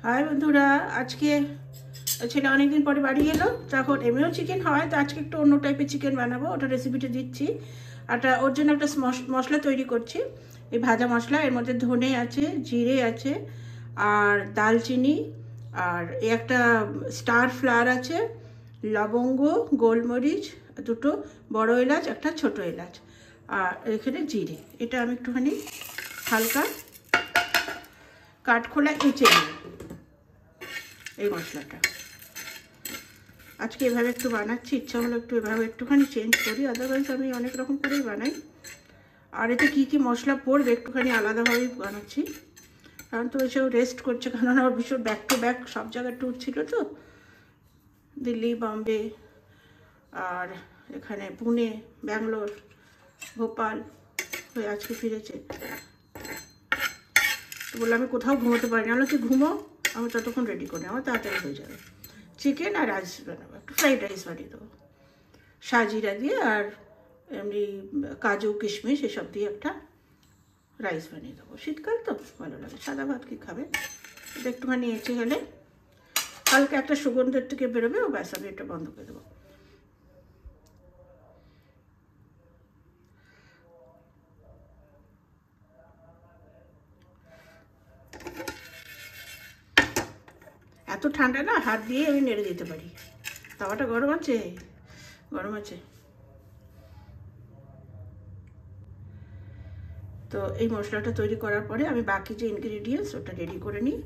High বন্ধুরা, আজকে ছেলে অনেকদিন পরে বাড়ি এলো, তখন এমনিও চিকেন হয়, তো আজকে একটু অন্য টাইপের চিকেন বানাবো। ওটা রেসিপিটা দিচ্ছি। ওর জন্য একটা মশলা তৈরি করছি। এই ভাজা মশলা, এর মধ্যে ধনে আছে, জিরে আছে, আর দালচিনি, আর একটা স্টার ফ্লাওয়ার আছে, লবঙ্গ, গোলমরিচ, দুটো বড় এলাচ, একটা ছোট এলাচ, আর এখানে জিরে। এটা আমি একটুখানি হালকা কাঠখোলা এঁচে নিই। এই মশলাটা আজকে এভাবে একটু বানাচ্ছি, ইচ্ছা হলো একটু এভাবে একটুখানি চেঞ্জ করি, আদারওয়াইজ আমি অনেক রকম করেই বানাই। আর এতে কী কী মশলা পড়বে একটুখানি আলাদাভাবেই বানাচ্ছি, কারণ তো এসেও রেস্ট করছে, কেননা ওর ভীষণ ব্যাক টু ব্যাক সব জায়গায় ট্যুর ছিল, তো দিল্লি, বম্বে, আর এখানে পুনে, ব্যাঙ্গালোর, ভোপাল হয়ে আজকে ফিরেছে। তো বললাম আমি কোথাও ঘুমোতে পারি না, তুই ঘুমো, আমি ততক্ষণ রেডি করি, আমার তাড়াতাড়ি হয়ে যাবে। চিকেন আর রাইস বানাবো, একটু ফ্রাইড রাইস বানিয়ে দেবো সাজিরা দিয়ে, আর এমনি কাজু কিশমিশ এসব দিয়ে একটা রাইস বানিয়ে দেবো। শীতকাল তো ভালো লাগে, সাদা ভাত কি খাবে, এটা একটুখানি এঁচে গেলে হালকা একটা সুগন্ধের থেকে বেরোবে, ও ব্যাস আমি এটা বন্ধ করে দেবো। এত ঠান্ডা না, হাত দিয়ে আমি নেড়ে দিতে পারি। তাওয়াটা গরম আছে, গরম আছে। তো এই মশলাটা তৈরি করার পরে আমি বাকি যে ইনগ্রিডিয়েন্টস ওটা রেডি করে নিই।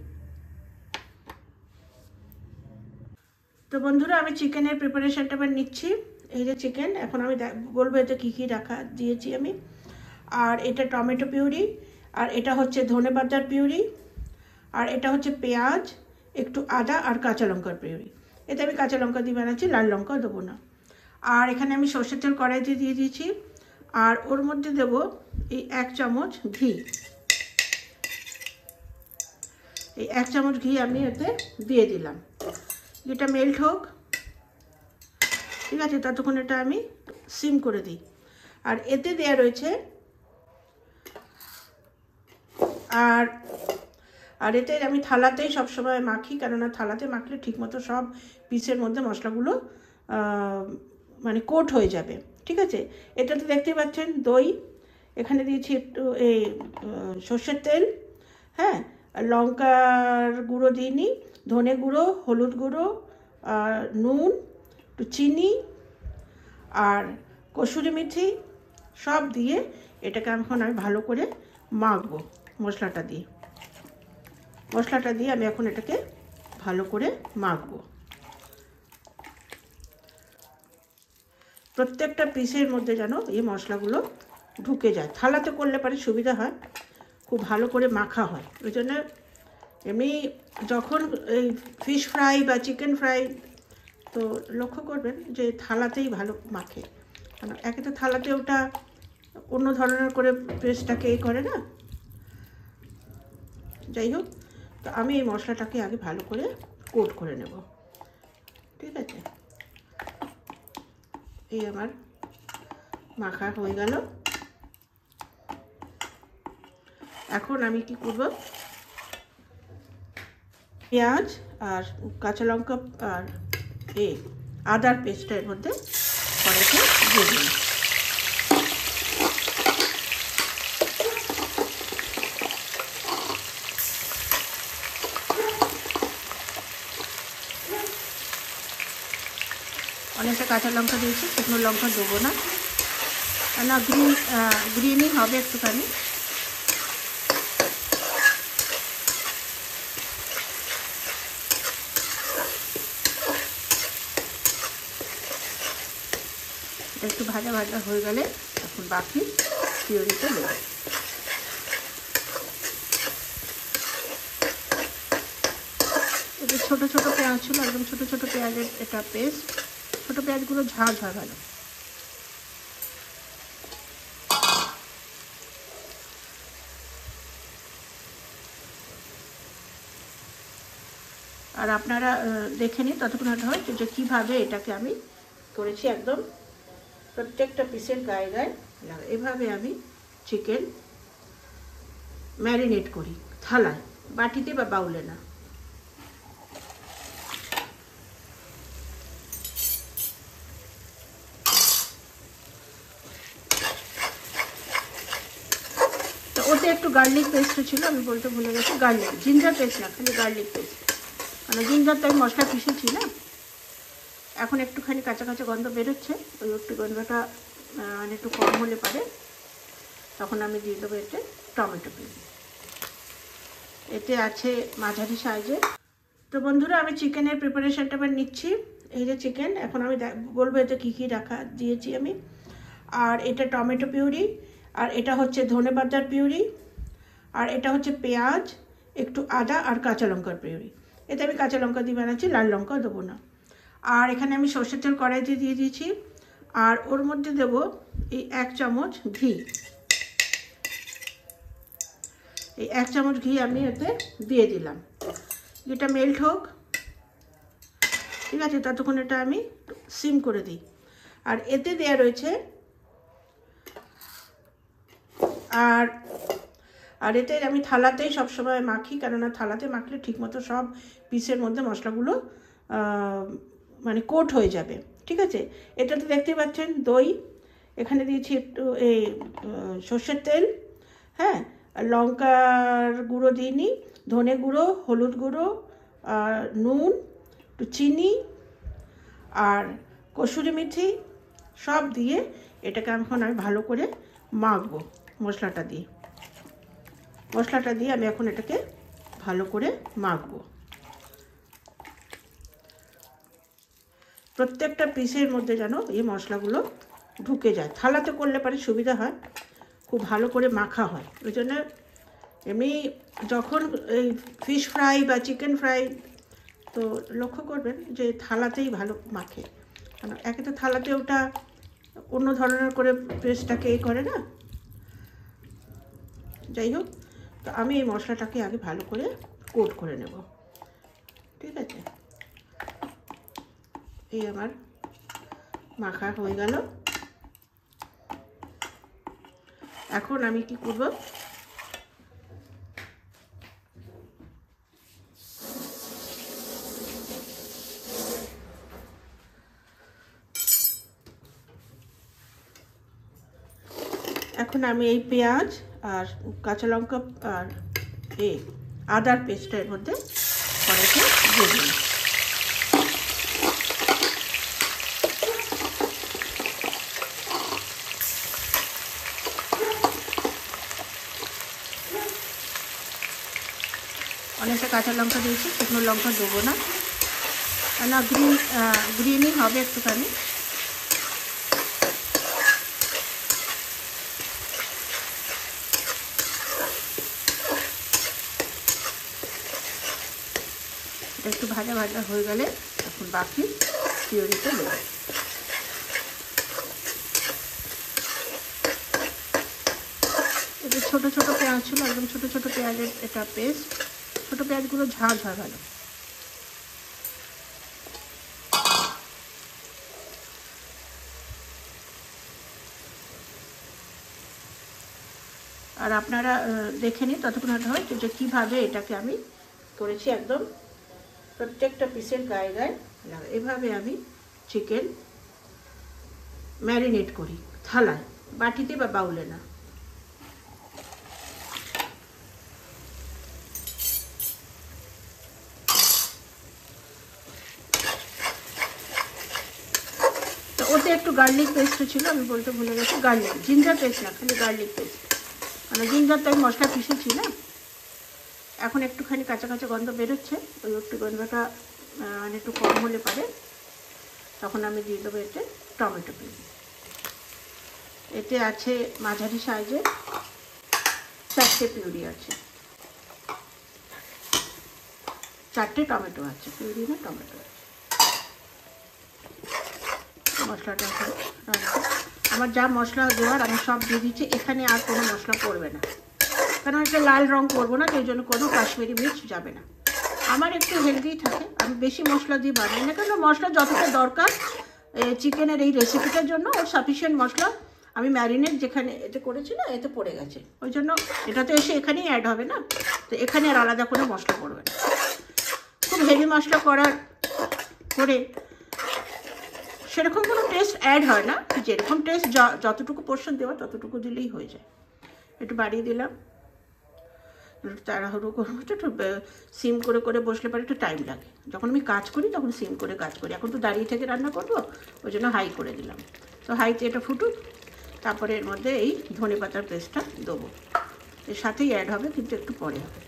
তো বন্ধুরা, আমি চিকেনের প্রিপারেশনটা আবার নিচ্ছি। এই যে চিকেন, এখন আমি বলবো এতে কী কী রাখা দিয়েছি আমি। আর এটা টমেটো পিউরি, আর এটা হচ্ছে ধনেপাতার পিউরি, আর এটা হচ্ছে পেঁয়াজ, একটু আদা আর কাঁচা লঙ্কার পিউরি। এতে আমি কাঁচা লঙ্কা দিয়ে বানাচ্ছি, লাল লঙ্কা দেবো না। আর এখানে আমি সর্ষের তেল কড়াইতে দিয়ে দিয়েছি, আর ওর মধ্যে দেব এই 1 চামচ ঘি। এই 1 চামচ ঘি আমি এতে দিয়ে দিলাম। এটা মেল্ট হোক, ঠিক আছে, ততক্ষণ এটা আমি সিম করে দিই। আর এতে দেয়া রয়েছে আর এতে আমি থালাতেই সবসময় মাখি, কেননা থালাতে মাখলে ঠিকমতো সব পিসের মধ্যে মশলাগুলো মানে কোট হয়ে যাবে, ঠিক আছে। এটাতে দেখতে পাচ্ছেন দই, এখানে দিয়েছি একটু এই সর্ষের তেল, হ্যাঁ, লঙ্কার গুঁড়ো দিইনি, ধনে গুঁড়ো, হলুদ গুঁড়ো, নুন, একটু চিনি, আর কসুরি মেথি সব দিয়ে এটাকে এখন আমি ভালো করে মাখবো। মশলাটা দিয়ে আমি এখন এটাকে ভালো করে মাখবো। প্রত্যেকটা পিসের মধ্যে যেন এই মশলাগুলো ঢুকে যায়। থালাতে করলে পরে সুবিধা হয়, খুব ভালো করে মাখা হয়। ওই জন্য এমনি যখন এই ফিশ ফ্রাই বা চিকেন ফ্রাই, তো লক্ষ্য করবেন যে থালাতেই ভালো মাখে, কারণ একে তো থালাতে ওটা অন্য ধরনের করে পেস্টটাকে এই করে না। যাই হোক, তো আমি এই মশলাটাকে আগে ভালো করে কোট করে নেব, ঠিক আছে। এই আমার মাখা হয়ে গেল। এখন আমি কি করব, পেঁয়াজ আর কাঁচা লঙ্কা আর এই আদার পেস্টের মধ্যে কড়াইতে দিয়ে দিই। অনেকটা কাঁচা লঙ্কা দিয়েছি, শুকনো লঙ্কা দেবো না, না গ্রিনই হবে একটুখানি। এটা একটু ভাজা ভাজা হয়ে গেলে এখন বাকি পিউরিতে দেবো। এটা ছোটো ছোটো পেঁয়াজ ছিল, একদম ছোটো ছোটো পেঁয়াজের এটা পেস্ট। ছোটো পেঁয়াজগুলো ঝাল হয় ভালো। আর আপনারা দেখে নিন ততক্ষণ হয় যে কীভাবে এটাকে আমি করেছি। একদম প্রত্যেকটা পিসের গায়ে গায়ে এভাবে আমি চিকেন ম্যারিনেট করি, থালায়, বাটিতে বা বাউলে না। একটু গার্লিক পেস্টও ছিল, আমি বলতে ভুলে গেছি, গার্লিক জিঞ্জার পেস্ট না, খালি গার্লিক পেস্ট, মানে জিঞ্জার তো আমি মশলা পিষেছি না। এখন একটুখানি কাঁচা কাঁচা গন্ধ বেরোচ্ছে, ওই একটু গন্ধটা মানে একটু কম হলে পারে তখন আমি দিয়ে দেবো এতে টমেটো পিউরি। এতে আছে মাঝারি সাইজে। তো বন্ধুরা, আমি চিকেনের প্রিপারেশনটা এবার নিচ্ছি। এই যে চিকেন, এখন আমি বলবো এতে কী কী রাখা দিয়েছি আমি। আর এটা টমেটো পিউরি, আর এটা হচ্ছে ধনেপাতার পিউরি, আর এটা হচ্ছে পেঁয়াজ, একটু আদা আর কাঁচা লঙ্কার পিউরি। এতে আমি কাঁচা লঙ্কা দিয়ে বানাচ্ছি, লাল লঙ্কা দেবো না। আর এখানে আমি সর্ষের তেল কড়াইতে দিয়ে দিয়েছি, আর ওর মধ্যে দেব এই 1 চামচ ঘি। এই 1 চামচ ঘি আমি এতে দিয়ে দিলাম। এটা মেল্ট হোক, ঠিক আছে, ততক্ষণ এটা আমি সিম করে দিই। আর এতে দেয়া রয়েছে আর এতে আমি থালাতেই সবসময় মাখি, কেননা থালাতে মাখলে ঠিকমতো সব পিসের মধ্যে মশলাগুলো মানে কোট হয়ে যাবে, ঠিক আছে। এটাতে দেখতে পাচ্ছেন দই, এখানে দিয়েছি একটু এই সর্ষের তেল, হ্যাঁ, লঙ্কার গুঁড়ো দিইনি, ধনে গুঁড়ো, হলুদ গুঁড়ো, নুন, একটু চিনি আর কসুরি মেথি সব দিয়ে এটাকে এখন আমি ভালো করে মাখবো। মশলাটা দিয়ে আমি এখন এটাকে ভালো করে মাখবো। প্রত্যেকটা পিসের মধ্যে যেন এই মশলাগুলো ঢুকে যায়। থালাতে করলে পরে সুবিধা হয়, খুব ভালো করে মাখা হয়। ওই জন্য এমনি যখন এই ফিশ ফ্রাই বা চিকেন ফ্রাই তো লক্ষ্য করবেন যে থালাতেই ভালো মাখে, কারণ একে তো থালাতে ওটা অন্য ধরনের করে পেস্টটাকে করে না। যাই হোক, তো আমি এই মশলাটাকে আগে ভালো করে কোট করে নেব, ঠিক আছে। এই আমার মাখা হয়ে গেল। এখন আমি কি করব, এখন আমি এই পেঁয়াজ আর কাঁচা লঙ্কা আর এই আদার পেস্টের মধ্যে কড়াইতে দিয়ে দিই। অনেকটা কাঁচা লঙ্কা দিয়েছি, শুকনো লঙ্কা দেবো না, না গ্রিনই হবে একটুখানি। এটা একটু ভাজা ভাজা হয়ে গেলে এখন বাকি পিউরিতে দেবো। এটা ছোটো ছোটো পেঁয়াজ ছিল, একদম ছোটো ছোটো পেঁয়াজের এটা পেস্ট। ছোটো পেঁয়াজগুলো ঝাল হয় ভালো। আর আপনারা দেখে নিন ততক্ষণ হয় যে কীভাবে এটাকে আমি করেছি। একদম প্রত্যেকটা পিসের গায়ে গায়ে এভাবে আমি চিকেন ম্যারিনেট করি, থালায়, বাটিতে বা বাউলে না। তো ওতে একটু গার্লিক পেস্টও ছিল, আমি বলতে ভুলে গেছি, গার্লিক জিঞ্জার পেস্ট না, খালি গার্লিক পেস্ট, মানে জিঞ্জার তো আমি মশলা পিষেছি না। এখন একটুখানি কাঁচা কাঁচা গন্ধ বেরোচ্ছে, ওই একটু গন্ধটা মানে একটু কম হলে পারে তখন আমি দিয়ে দেবো এতে টমেটো পিউরি। এতে আছে মাঝারি সাইজে 4টে পিউরি আছে, 4টে টমেটো আছে, পিউরি না টমেটো আছে। মশলাটা আমার যা মশলা দেওয়ার আমি সব দিয়ে দিচ্ছি, এখানে আর কোনো মশলা পড়বে না, কারণ এটা লাল রং করবো না, সেই জন্য কোনো কাশ্মীরি মির্চ যাবে না। আমার একটু হেলদি থাকে, আমি বেশি মশলা দিয়ে বানাই না, কারণ মশলা যতটা দরকার চিকেনের এই রেসিপিটার জন্য ওর সাফিসিয়েন্ট মশলা আমি ম্যারিনেট যেখানে এতে করেছি না, এতে পড়ে গেছে, ওই জন্য এটা তো এসে এখানেই অ্যাড হবে না, তো এখানে আর আলাদা করে মশলা পড়বে না। খুব হেভি মশলা করে সেরকম কোনো টেস্ট অ্যাড হয় না, যেরকম টেস্ট যতটুকু পোর্শন দেওয়া ততটুকু দিলেই হয়ে যায়। একটু বাড়িয়ে দিলাম, তাড়াহুড়ো করবো, একটু সিম করে করে বসলে পরে একটু টাইম লাগে। যখন আমি কাজ করি তখন সিম করে কাজ করি, এখন তো দাঁড়িয়ে থেকে রান্না করবো, ওই জন্য হাই করে দিলাম। তো হাইতে এটা ফুটুক, তারপরে এর মধ্যে এই ধনে পাতার পেস্টটা দেবো, এর সাথেই অ্যাড হবে কিন্তু একটু পরে হবে।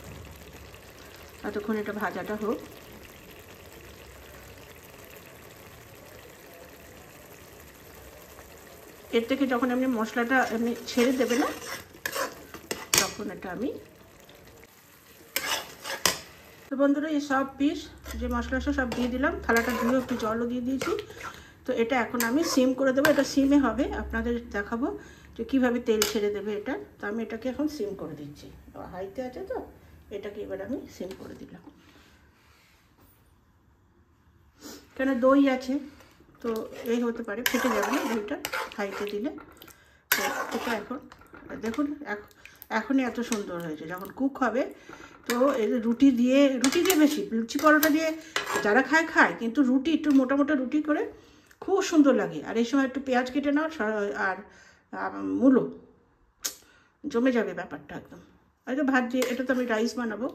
এতক্ষণ এটা ভাজাটা হোক। এর থেকে যখন এমনি মশলাটা এমনি ছেড়ে দেবে না, তখন এটা আমি, তো বন্ধুরা এই সব পিস যে মশলা সব দিয়ে দিলাম, থালাটা ধুয়ে একটু জলও দিয়ে দিয়েছি। তো এটা এখন আমি সিম করে দেবো, এটা সিমে হবে, আপনাদের দেখাবো যে কীভাবে তেল ছেড়ে দেবে এটা। তো আমি এটাকে এখন সিম করে দিচ্ছি, হাইতে আছে তো এটাকে এবার আমি সিম করে দিলাম, কেন দই আছে তো এই হতে পারে ফেটে যাবে না দইটা হাইতে দিলে। তো এটা এখন দেখুন এখনই এত সুন্দর হয়েছে, যখন কুক হবে তো এই রুটি দিয়ে বেশি লুচি পরোটা দিয়ে যারা খায়, কিন্তু রুটি একটু মোটা মোটা রুটি করে খুব সুন্দর লাগে। আর এই সময় একটু পেঁয়াজ কেটে নাও আর মূলো, জমে যাবে ব্যাপারটা একদম। আর তো ভাত দিয়ে, এটা তো আমি রাইস বানাবো,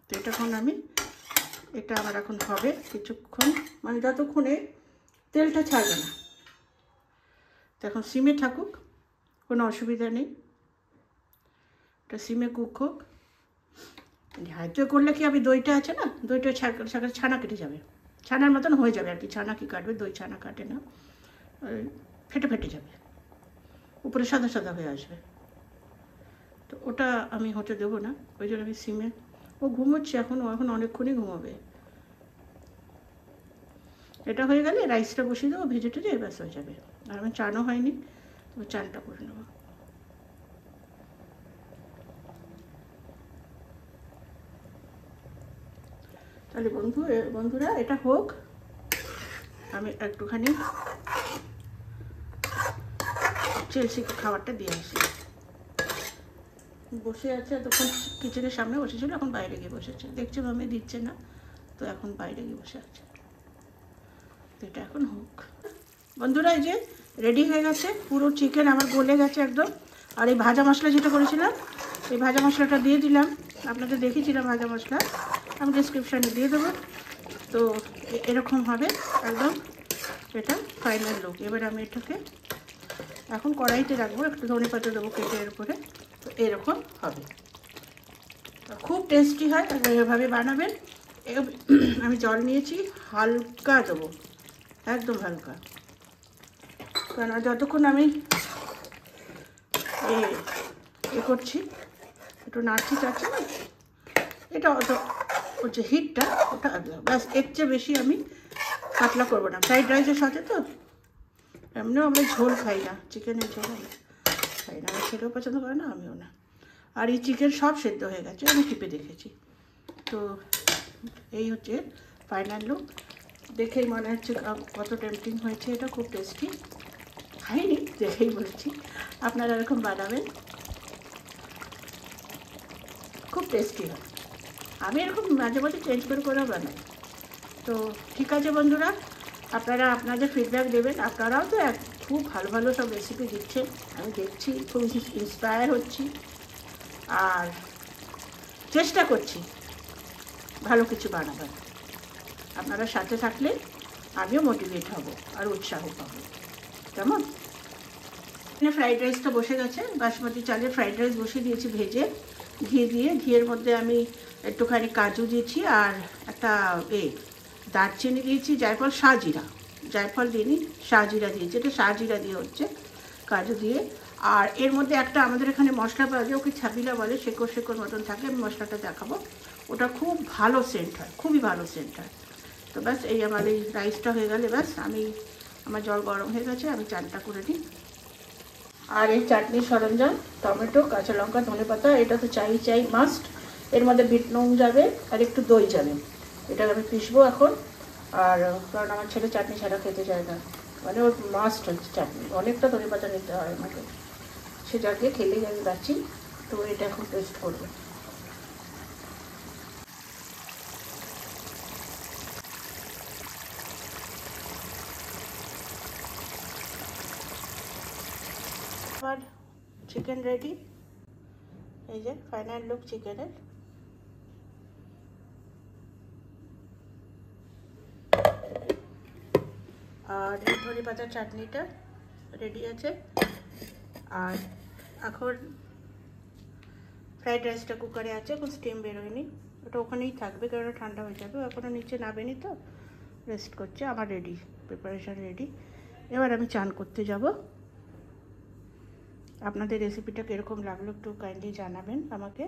তো এটা এখন আমি, এটা আমার এখন হবে কিছুক্ষণ, মানে যতক্ষণে তেলটা ছাড়বে না। তো এখন সিমে থাকুক, কোনো অসুবিধা নেই, এটা সিমে কুক হোক। হাইতে করলে কি আমি দইটা আছে না, দইটা ছানা কেটে যাবে, ছানার মতন হয়ে যাবে আর কি। ছানা কি কাটবে, দই ছানা কাটে না, ফেটে যাবে, উপরে সাদা সাদা হয়ে আসবে। তো ওটা আমি হতে দেবো না, ওই জন্য আমি সিমে, ও ঘুমোচ্ছে এখন অনেকক্ষণই ঘুমাবে। এটা হয়ে গেলে রাইসটা বসিয়ে দেবো, ভেজে টেজে ব্যাস হয়ে যাবে। আর আমার চানও হয়নি, তো চানটা করে নেবো। তাহলে বন্ধুরা এটা হোক, আমি একটুখানি চেলসিকে খাবারটা দিয়ে আসি। বসে আছে এতক্ষণ কিচেনের সামনে বসেছিল, এখন বাইরে গিয়ে বসেছে, দেখছে মামি দিচ্ছে না, তো এখন বাইরে গিয়ে বসে আছে। তো এটা এখন হোক বন্ধুরা, এই যে রেডি হয়ে গেছে পুরো চিকেন আমার, গলে গেছে একদম। আর এই ভাজা মশলা যেটা করেছিলাম, এই ভাজা মশলাটা দিয়ে দিলাম, আপনাদের দেখিয়েছিলাম ভাজা মশলা, আমি ডিসক্রিপশানে দিয়ে দেবো। তো এরকম হবে একদম, এটা ফাইনাল লুক। এবার আমি এটাকে এখন কড়াইতে রাখবো, একটু ধনে পাতা দেবো কেটে এর উপরে, তো এরকম হবে। খুব টেস্টি হয়, এভাবে বানাবেন। আমি জল নিয়েছি, হালকা দেবো, একদম হালকা, কারণ যতক্ষণ আমি এ করছি, একটু নাড়ছি চাচ্ছি না, এটা অত ওর যে হিটটা ওটা ব্যাস, এর চেয়ে বেশি আমি পাতলা করবো না। ফ্রাইড রাইসের সাথে তো এমনিও আমরা ঝোল খাই না, চিকেনের ঝোল আমি খাই না, আমার ছেলেও পছন্দ করে না, আমিও না। আর এই চিকেন সব সেদ্ধ হয়ে গেছে, আমি টিপে দেখেছি। তো এই হচ্ছে ফাইনাল লুক, দেখেই মনে হচ্ছে কত টেম্পটিং হয়েছে, এটা খুব টেস্টি। খাইনি, দেখেই বলছি, আপনারা এরকম বানাবেন, খুব টেস্টি হয়। আমি এরকম মাঝে মাঝে চেঞ্জ করে বানাই। তো ঠিক আছে বন্ধুরা, আপনারা আপনাদের ফিডব্যাক দেবেন। আপনারাও তো খুব ভালো সব রেসিপি দিচ্ছেন, আমি দেখছি, খুব ইন্সপায়ার হচ্ছি, আর চেষ্টা করছি ভালো কিছু বানাবার। আপনারা সাথে থাকলে আমিও মোটিভেট হব আর উৎসাহ পাবো, কেমন? এখানে ফ্রাইড রাইসটা বসে গেছে, বাসমতি চালের ফ্রাইড রাইস বসিয়ে দিয়েছি ভেজে, ঘি দিয়ে, ঘিয়ের মধ্যে আমি একটুখানি কাজু দিয়েছি, আর একটা দারচিনি দিয়েছি, জায়ফল, শাহজিরা, জায়ফল দিইনি, শাহজিরা দিয়েছি, এটা শাহজিরা দিয়ে হচ্ছে, কাজু দিয়ে। আর এর মধ্যে একটা আমাদের এখানে মশলা পাওয়া যায়, ওকে ছাপিলা বলে, শেকড় মতন থাকে, আমি মশলাটা দেখাবো, ওটা খুব ভালো সেন্ট হয়, খুবই ভালো সেন্ট হয়। তো ব্যাস এই আমার এই রাইসটা হয়ে গেলে ব্যাস, আমার জল গরম হয়ে গেছে, আমি চানটা করে নিই। আর এই চাটনির সরঞ্জাম, টমেটো, কাঁচা লঙ্কা, ধনেপাতা, এটা তো চাই মাস্ট। এর মধ্যে বিট নুন যাবে আর একটু দই যাবে, এটা আমি পিসবো এখন। আর কারণ আমার ছেলে চাটনি ছাড়া খেতে চায় না, মানে ওর মাস্ট হচ্ছে চাটনি, অনেকটা ধনেপাতা নিতে হয় আমাকে, সে যাকে খেলেই আমি যাচ্ছি। তো এটা এখন পেস্ট করবো। আমার চিকেন রেডি, এই যে ফাইনাল লুক চিকেনের। আর এই ধনে পাতার চাটনিটা রেডি আছে। আর এখন ফ্রাইড রাইসটা কুকারে আছে, এখন স্টিম বেরোয়নি, ওটা ওখানেই থাকবে কারণ ঠান্ডা হয়ে যাবে, এখনও নিচে নাবেনি তো রেস্ট করছে। আমার রেডি, প্রিপারেশান রেডি। এবার আমি চান করতে যাব। আপনাদের রেসিপিটা কীরকম লাগলো একটু কাইন্ডলি জানাবেন আমাকে।